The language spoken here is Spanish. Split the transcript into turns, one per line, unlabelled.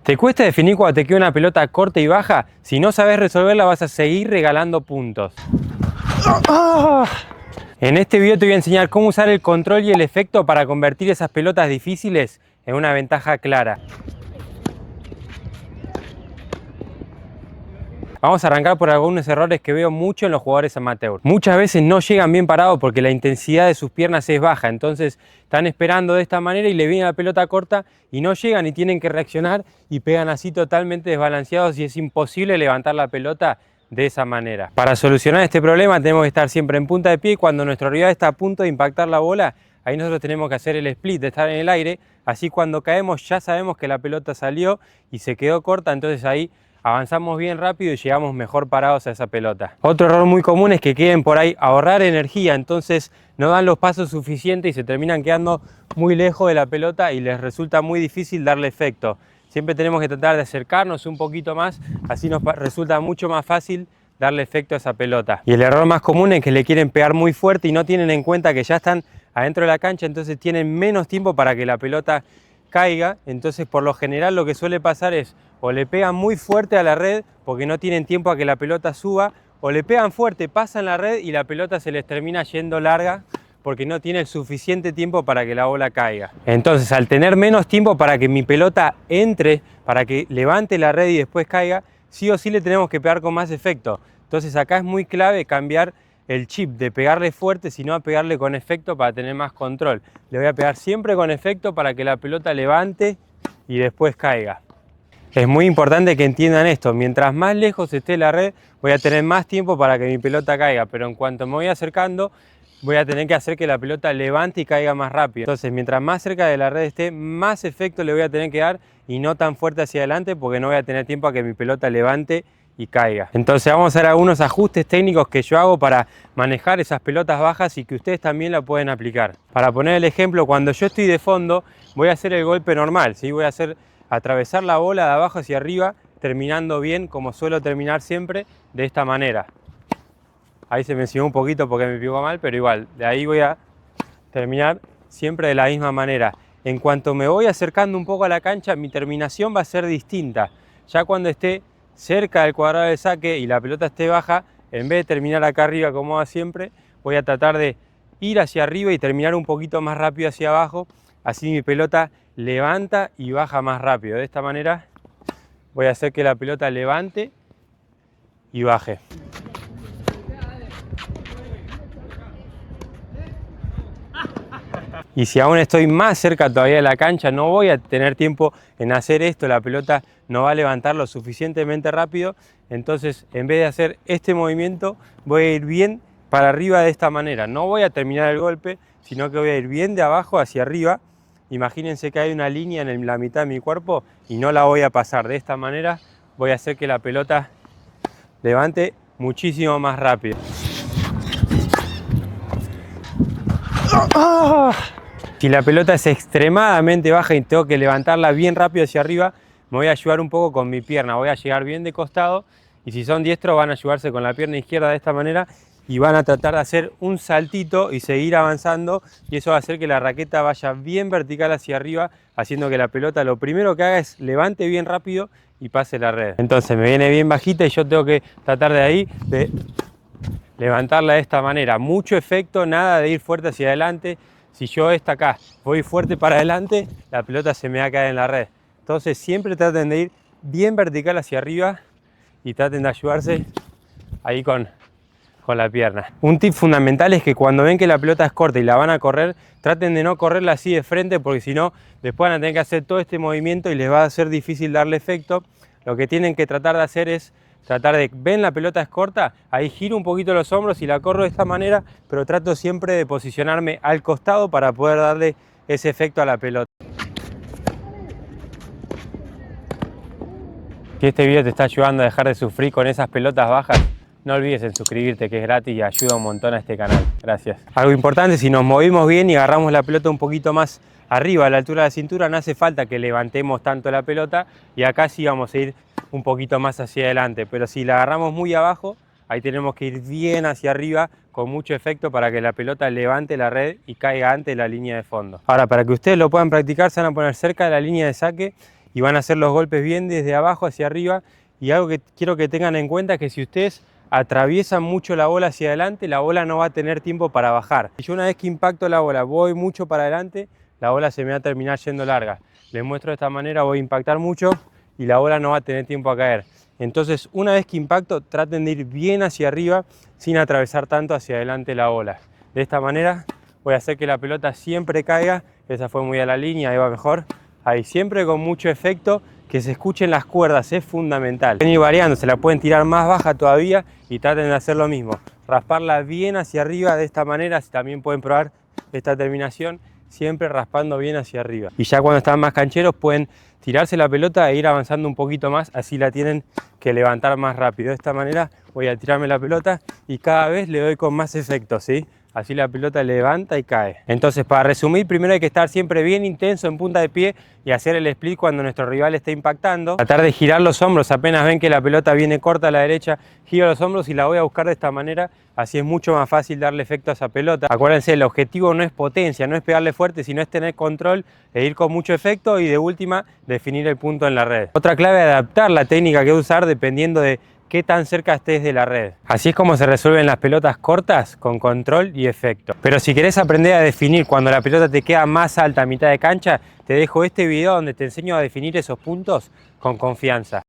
¿Te cuesta definir cuando te queda una pelota corta y baja? Si no sabes resolverla vas a seguir regalando puntos. En este video te voy a enseñar cómo usar el control y el efecto para convertir esas pelotas difíciles en una ventaja clara. Vamos a arrancar por algunos errores que veo mucho en los jugadores amateurs. Muchas veces no llegan bien parados porque la intensidad de sus piernas es baja, entonces están esperando de esta manera y le viene la pelota corta y no llegan y tienen que reaccionar y pegan así totalmente desbalanceados y es imposible levantar la pelota de esa manera. Para solucionar este problema tenemos que estar siempre en punta de pie y cuando nuestro rival está a punto de impactar la bola, ahí nosotros tenemos que hacer el split de estar en el aire, así cuando caemos ya sabemos que la pelota salió y se quedó corta, entonces ahí avanzamos bien rápido y llegamos mejor parados a esa pelota. Otro error muy común es que quieren por ahí ahorrar energía, entonces no dan los pasos suficientes y se terminan quedando muy lejos de la pelota y les resulta muy difícil darle efecto. Siempre tenemos que tratar de acercarnos un poquito más, así nos resulta mucho más fácil darle efecto a esa pelota. Y el error más común es que le quieren pegar muy fuerte y no tienen en cuenta que ya están adentro de la cancha, entonces tienen menos tiempo para que la pelota caiga, entonces por lo general lo que suele pasar es o le pegan muy fuerte a la red porque no tienen tiempo a que la pelota suba, o le pegan fuerte, pasan la red y la pelota se les termina yendo larga porque no tiene el suficiente tiempo para que la bola caiga. Entonces al tener menos tiempo para que mi pelota entre, para que levante la red y después caiga, sí o sí le tenemos que pegar con más efecto. Entonces acá es muy clave cambiar el chip de pegarle fuerte, sino a pegarle con efecto para tener más control. Le voy a pegar siempre con efecto para que la pelota levante y después caiga. Es muy importante que entiendan esto, mientras más lejos esté la red, voy a tener más tiempo para que mi pelota caiga, pero en cuanto me voy acercando, voy a tener que hacer que la pelota levante y caiga más rápido. Entonces, mientras más cerca de la red esté, más efecto le voy a tener que dar y no tan fuerte hacia adelante porque no voy a tener tiempo a que mi pelota levante y caiga. Entonces vamos a hacer algunos ajustes técnicos que yo hago para manejar esas pelotas bajas y que ustedes también la pueden aplicar. Para poner el ejemplo, cuando yo estoy de fondo, voy a hacer el golpe normal, ¿sí? Voy a atravesar la bola de abajo hacia arriba, terminando bien como suelo terminar siempre, de esta manera. Ahí se me enseñó un poquito porque me pegó mal, pero igual, de ahí voy a terminar siempre de la misma manera. En cuanto me voy acercando un poco a la cancha, mi terminación va a ser distinta. Ya cuando esté cerca del cuadrado de saque y la pelota esté baja, en vez de terminar acá arriba como va siempre, voy a tratar de ir hacia arriba y terminar un poquito más rápido hacia abajo, así mi pelota levanta y baja más rápido. De esta manera voy a hacer que la pelota levante y baje. Y si aún estoy más cerca todavía de la cancha, no voy a tener tiempo en hacer esto, la pelota no va a levantar lo suficientemente rápido, entonces en vez de hacer este movimiento voy a ir bien para arriba de esta manera. No voy a terminar el golpe, sino que voy a ir bien de abajo hacia arriba. Imagínense que hay una línea en la mitad de mi cuerpo y no la voy a pasar. De esta manera voy a hacer que la pelota levante muchísimo más rápido. Si la pelota es extremadamente baja y tengo que levantarla bien rápido hacia arriba, me voy a ayudar un poco con mi pierna. Voy a llegar bien de costado y si son diestros van a ayudarse con la pierna izquierda de esta manera y van a tratar de hacer un saltito y seguir avanzando y eso va a hacer que la raqueta vaya bien vertical hacia arriba, haciendo que la pelota lo primero que haga es levante bien rápido y pase la red. Entonces me viene bien bajita y yo tengo que tratar de ahí de levantarla de esta manera. Mucho efecto, nada de ir fuerte hacia adelante. Si yo acá voy fuerte para adelante, la pelota se me va a caer en la red. Entonces siempre traten de ir bien vertical hacia arriba y traten de ayudarse ahí con la pierna. Un tip fundamental es que cuando ven que la pelota es corta y la van a correr, traten de no correrla así de frente porque si no, después van a tener que hacer todo este movimiento y les va a ser difícil darle efecto. Lo que tienen que tratar de hacer es ven la pelota es corta, ahí giro un poquito los hombros y la corro de esta manera, pero trato siempre de posicionarme al costado para poder darle ese efecto a la pelota. Si este video te está ayudando a dejar de sufrir con esas pelotas bajas, no olvides en suscribirte, que es gratis y ayuda un montón a este canal. Gracias. Algo importante, si nos movimos bien y agarramos la pelota un poquito más arriba, a la altura de la cintura, no hace falta que levantemos tanto la pelota y acá sí vamos a ir un poquito más hacia adelante, pero si la agarramos muy abajo, ahí tenemos que ir bien hacia arriba con mucho efecto para que la pelota levante la red y caiga antes de la línea de fondo. Ahora, para que ustedes lo puedan practicar, se van a poner cerca de la línea de saque y van a hacer los golpes bien desde abajo hacia arriba. Y algo que quiero que tengan en cuenta es que si ustedes atraviesan mucho la bola hacia adelante, la bola no va a tener tiempo para bajar. Y yo una vez que impacto la bola, voy mucho para adelante, la bola se me va a terminar yendo larga. Les muestro de esta manera, voy a impactar mucho y la bola no va a tener tiempo a caer. Entonces, una vez que impacto, traten de ir bien hacia arriba sin atravesar tanto hacia adelante la bola. De esta manera voy a hacer que la pelota siempre caiga. Esa fue muy a la línea, ahí va mejor. Ahí, siempre con mucho efecto, que se escuchen las cuerdas, es fundamental. Pueden ir variando, se la pueden tirar más baja todavía y traten de hacer lo mismo. Rasparla bien hacia arriba de esta manera, también pueden probar esta terminación, siempre raspando bien hacia arriba. Y ya cuando están más cancheros pueden tirarse la pelota e ir avanzando un poquito más, así la tienen que levantar más rápido. De esta manera voy a tirarme la pelota y cada vez le doy con más efecto, ¿sí? Así la pelota levanta y cae. Entonces, para resumir, primero hay que estar siempre bien intenso en punta de pie y hacer el split cuando nuestro rival esté impactando. Tratar de girar los hombros, apenas ven que la pelota viene corta a la derecha, giro los hombros y la voy a buscar de esta manera. Así es mucho más fácil darle efecto a esa pelota. Acuérdense, el objetivo no es potencia, no es pegarle fuerte, sino es tener control e ir con mucho efecto y de última, definir el punto en la red. Otra clave es adaptar la técnica que usar dependiendo de qué tan cerca estés de la red. Así es como se resuelven las pelotas cortas, con control y efecto. Pero si querés aprender a definir cuando la pelota te queda más alta a mitad de cancha, te dejo este video donde te enseño a definir esos puntos con confianza.